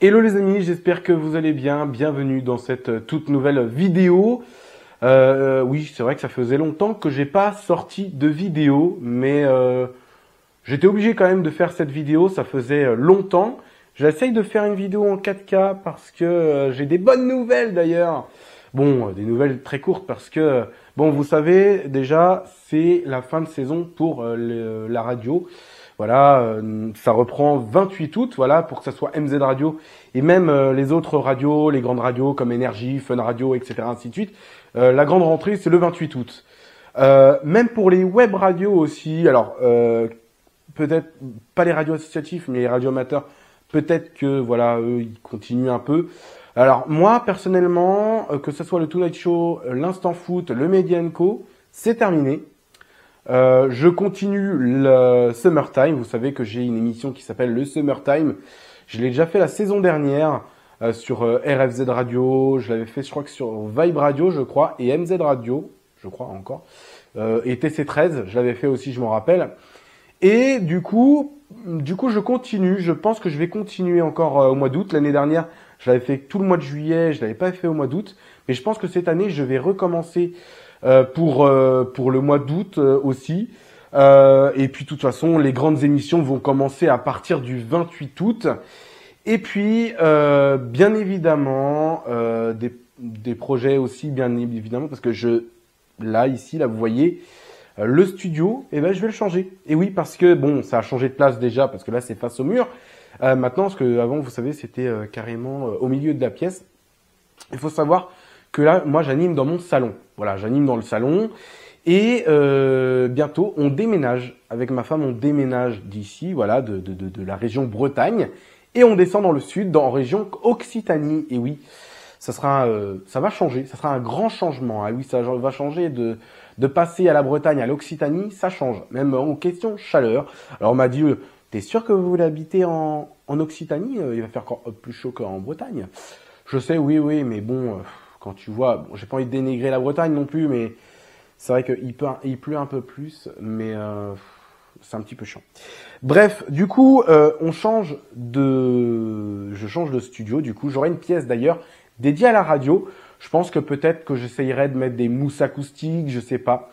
Hello les amis, j'espère que vous allez bien. Bienvenue dans cette toute nouvelle vidéo. Oui, c'est vrai que ça faisait longtemps que j'ai pas sorti de vidéo, mais j'étais obligé quand même de faire cette vidéo. Ça faisait longtemps. J'essaye de faire une vidéo en 4K parce que j'ai des bonnes nouvelles d'ailleurs. Bon, des nouvelles très courtes parce que, bon, vous savez déjà, c'est la fin de saison pour la radio. Voilà, ça reprend 28 août, voilà, pour que ça soit MZ Radio et même les autres radios, les grandes radios comme Énergie, Fun Radio, etc., ainsi de suite. La grande rentrée, c'est le 28 août. Même pour les web radios aussi, alors peut-être pas les radios associatifs, mais les radios amateurs, peut-être que voilà, eux, ils continuent un peu. Alors moi, personnellement, que ce soit le Tonight Show, l'Instant Foot, le Media Co, c'est terminé. Je continue le Summertime. Vous savez que j'ai une émission qui s'appelle le Summertime. Je l'ai déjà fait la saison dernière sur RFZ Radio. Je l'avais fait, je crois que sur Vibe Radio, je crois, et MZ Radio, je crois encore. Et TC13, je l'avais fait aussi, je m'en rappelle. Et du coup, je continue. Je pense que je vais continuer encore au mois d'août. L'année dernière, je l'avais fait tout le mois de juillet. Je l'avais pas fait au mois d'août. Mais je pense que cette année, je vais recommencer pour le mois d'août aussi. Et puis, de toute façon, les grandes émissions vont commencer à partir du 28 août. Et puis, bien évidemment, des projets aussi, bien évidemment, parce que là, ici, là, vous voyez, le studio, eh ben, je vais le changer. Et oui, parce que, bon, ça a changé de place déjà, parce que là, c'est face au mur. Maintenant, parce que avant, vous savez, c'était carrément au milieu de la pièce. Il faut savoir que là, moi, j'anime dans mon salon. Voilà, j'anime dans le salon. Et bientôt, on déménage. Avec ma femme, on déménage d'ici, voilà, de la région Bretagne. Et on descend dans le sud, en région Occitanie. Et oui, ça va changer. Ça sera un grand changement. Ah oui, ça va changer de passer à la Bretagne, à l'Occitanie. Ça change. Même en question chaleur. Alors, on m'a dit, t'es sûr que vous voulez habiter en Occitanie? Il va faire encore plus chaud qu'en Bretagne. Je sais, oui, mais bon, quand tu vois, bon, j'ai pas envie de dénigrer la Bretagne non plus, mais c'est vrai qu'il pleut un peu plus, mais c'est un petit peu chiant. Bref, du coup, je change de studio. Du coup, j'aurai une pièce d'ailleurs dédiée à la radio. Je pense que peut-être que j'essayerai de mettre des mousses acoustiques, je sais pas.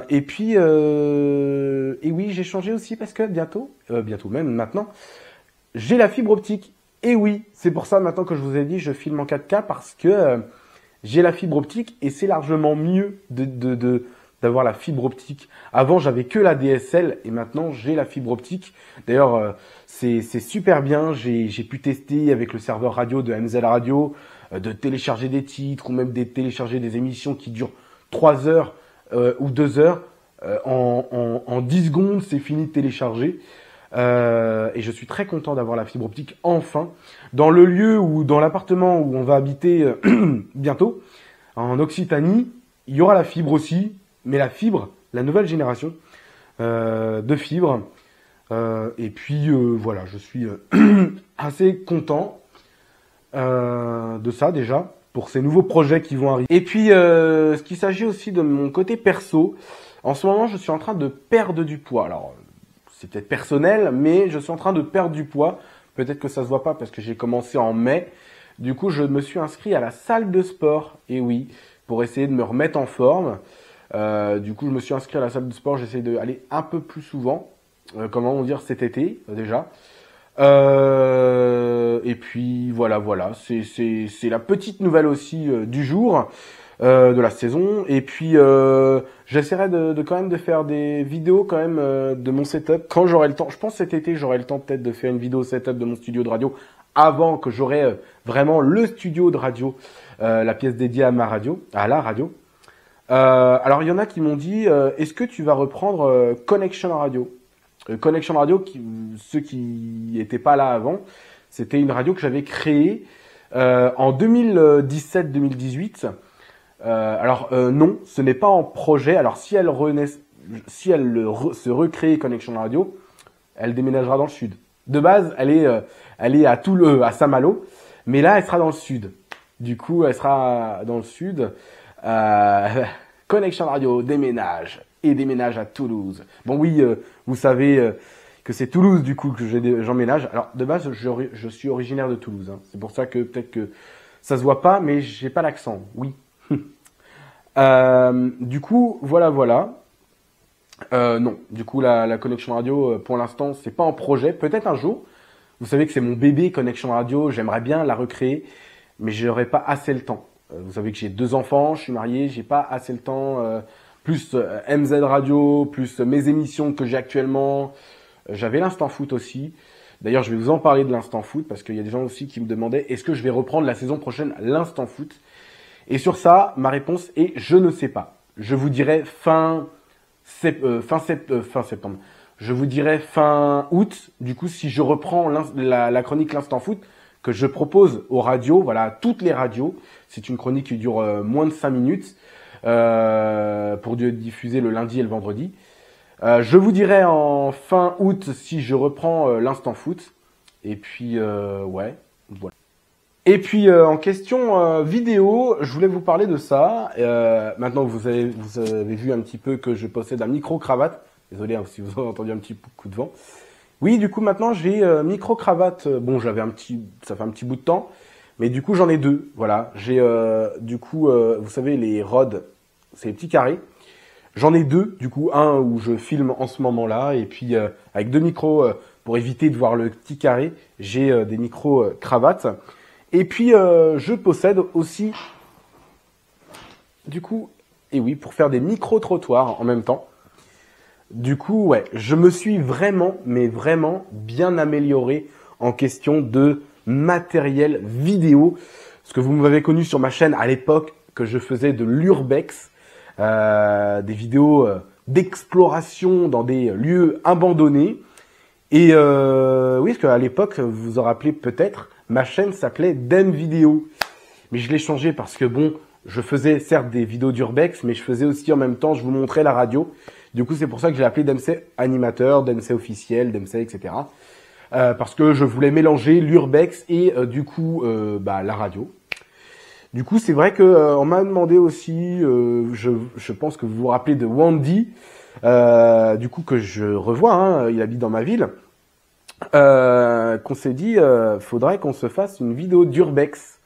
Et puis, et oui, j'ai changé aussi parce que bientôt même maintenant, j'ai la fibre optique. Et oui, c'est pour ça maintenant que je vous ai dit, je filme en 4K parce que j'ai la fibre optique et c'est largement mieux d'avoir la fibre optique. Avant, j'avais que la DSL et maintenant, j'ai la fibre optique. D'ailleurs, c'est super bien. J'ai pu tester avec le serveur radio de MZ Radio, de télécharger des titres ou même de télécharger des émissions qui durent 3 heures ou 2 heures. En 10 secondes, c'est fini de télécharger. Et je suis très content d'avoir la fibre optique enfin dans le lieu ou dans l'appartement où on va habiter bientôt en Occitanie. Il y aura la fibre aussi, mais la fibre, la nouvelle génération de fibre. Et puis voilà, je suis assez content de ça déjà pour ces nouveaux projets qui vont arriver. Et puis ce qu'il s'agit aussi de mon côté perso, en ce moment je suis en train de perdre du poids. Alors c'est peut-être personnel, mais je suis en train de perdre du poids. Peut-être que ça se voit pas parce que j'ai commencé en mai. Du coup, je me suis inscrit à la salle de sport. Et oui, pour essayer de me remettre en forme. Du coup, je me suis inscrit à la salle de sport. J'essaie d'aller un peu plus souvent. Comment on dire cet été déjà. Et puis voilà. C'est la petite nouvelle aussi du jour. De la saison. Et puis j'essaierai de quand même de faire des vidéos quand même de mon setup quand j'aurai le temps. Je pense cet été j'aurai le temps peut-être de faire une vidéo setup de mon studio de radio avant que j'aurai vraiment le studio de radio, la pièce dédiée à à la radio. Alors il y en a qui m'ont dit est-ce que tu vas reprendre Connection Radio? Connection Radio, ceux qui n'étaient pas là avant, c'était une radio que j'avais créée en 2017-2018. Non, ce n'est pas en projet. Alors si elle se recrée Connection Radio, elle déménagera dans le sud. De base, elle est à Saint-Malo, mais là, elle sera dans le sud. Du coup, elle sera dans le sud. Connection Radio déménage à Toulouse. Bon oui, vous savez que que c'est Toulouse du coup que j'emménage. Alors de base, je suis originaire de Toulouse. Hein. C'est pour ça que peut-être que ça se voit pas, mais j'ai pas l'accent. Oui. Du coup, voilà. Non, du coup la connexion radio, pour l'instant, c'est pas en projet. Peut-être un jour. Vous savez que c'est mon bébé connexion radio. J'aimerais bien la recréer, mais j'aurais pas assez le temps. Vous savez que j'ai 2 enfants, je suis marié, j'ai pas assez le temps. Plus MZ Radio, plus mes émissions que j'ai actuellement. J'avais l'Instant Foot aussi. D'ailleurs, je vais vous en parler de l'Instant Foot parce qu'il y a des gens aussi qui me demandaient est-ce que je vais reprendre la saison prochaine l'Instant Foot. Et sur ça, ma réponse est je ne sais pas. Je vous dirai fin septembre. Je vous dirai fin août. Du coup, si je reprends la chronique l'Instant Foot que je propose aux radios, voilà, toutes les radios. C'est une chronique qui dure moins de 5 minutes pour diffuser le lundi et le vendredi. Je vous dirai en fin août si je reprends l'Instant Foot. Et puis, ouais, voilà. Et puis, en question vidéo, je voulais vous parler de ça. Maintenant, vous avez vu un petit peu que je possède un micro-cravate. Désolé hein, si vous avez entendu un petit coup de vent. Oui, du coup, maintenant, j'ai micro-cravate. Bon, ça fait un petit bout de temps. Mais du coup, j'en ai 2. Voilà. J'ai, du coup, vous savez, les rods, c'est les petits carrés. J'en ai 2, du coup, un où je filme en ce moment-là, et puis avec 2 micros pour éviter de voir le petit carré, j'ai des micros cravates. Et puis je possède aussi, du coup, et oui, pour faire des micro-trottoirs en même temps. Du coup, ouais, je me suis vraiment, mais vraiment bien amélioré en question de matériel vidéo. Parce que vous m'avez connu sur ma chaîne à l'époque que je faisais de l'urbex. Des vidéos d'exploration dans des lieux abandonnés. Et oui, parce qu'à l'époque, vous vous en rappelez peut-être, ma chaîne s'appelait Den Vidéo. Mais je l'ai changé parce que bon, je faisais certes des vidéos d'urbex, mais je faisais aussi en même temps, je vous montrais la radio. Du coup, c'est pour ça que j'ai appelé DMC Animateur, DMC Officiel, DMC, etc. Parce que je voulais mélanger l'urbex et du coup la radio. Du coup, c'est vrai que on m'a demandé aussi, je pense que vous vous rappelez de Wandy, du coup que je revois, hein, il habite dans ma ville, qu'on s'est dit, faudrait qu'on se fasse une vidéo d'urbex,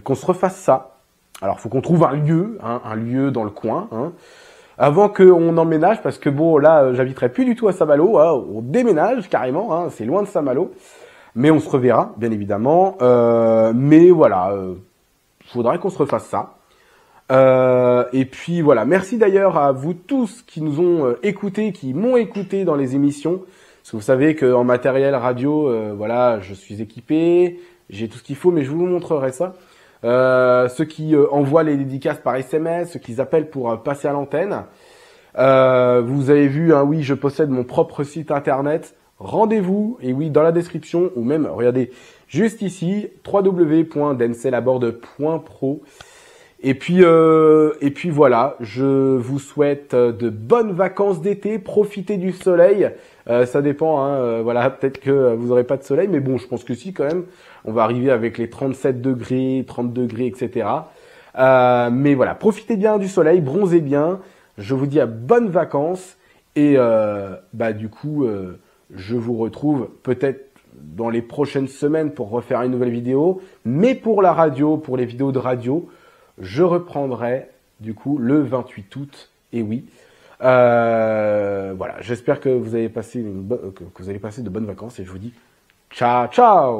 qu'on se refasse ça. Alors, faut qu'on trouve un lieu dans le coin, hein, avant qu'on emménage, parce que bon, là, j'habiterai plus du tout à Saint-Malo, hein, on déménage carrément, hein, c'est loin de Saint-Malo, mais on se reverra, bien évidemment, mais voilà. Faudrait qu'on se refasse ça. Et puis voilà, merci d'ailleurs à vous tous qui nous ont écoutés, qui m'ont écouté dans les émissions. Parce que vous savez qu'en matériel radio, voilà, je suis équipé, j'ai tout ce qu'il faut, mais je vous montrerai ça. Ceux qui envoient les dédicaces par SMS, ceux qui appellent pour passer à l'antenne. Vous avez vu, hein, oui, je possède mon propre site internet. Rendez-vous, et oui, dans la description, ou même, regardez, juste ici, www.denselaborde.pro. Et puis voilà, je vous souhaite de bonnes vacances d'été, profitez du soleil. Ça dépend, hein, voilà, peut-être que vous n'aurez pas de soleil, mais bon, je pense que si quand même, on va arriver avec les 37 degrés, 30 degrés, etc. Mais voilà, profitez bien du soleil, bronzez bien. Je vous dis à bonnes vacances et du coup, je vous retrouve peut-être dans les prochaines semaines pour refaire une nouvelle vidéo. Mais pour la radio, pour les vidéos de radio, je reprendrai du coup le 28 août. Et oui, voilà. J'espère que vous allez passer de bonnes vacances et je vous dis ciao, ciao.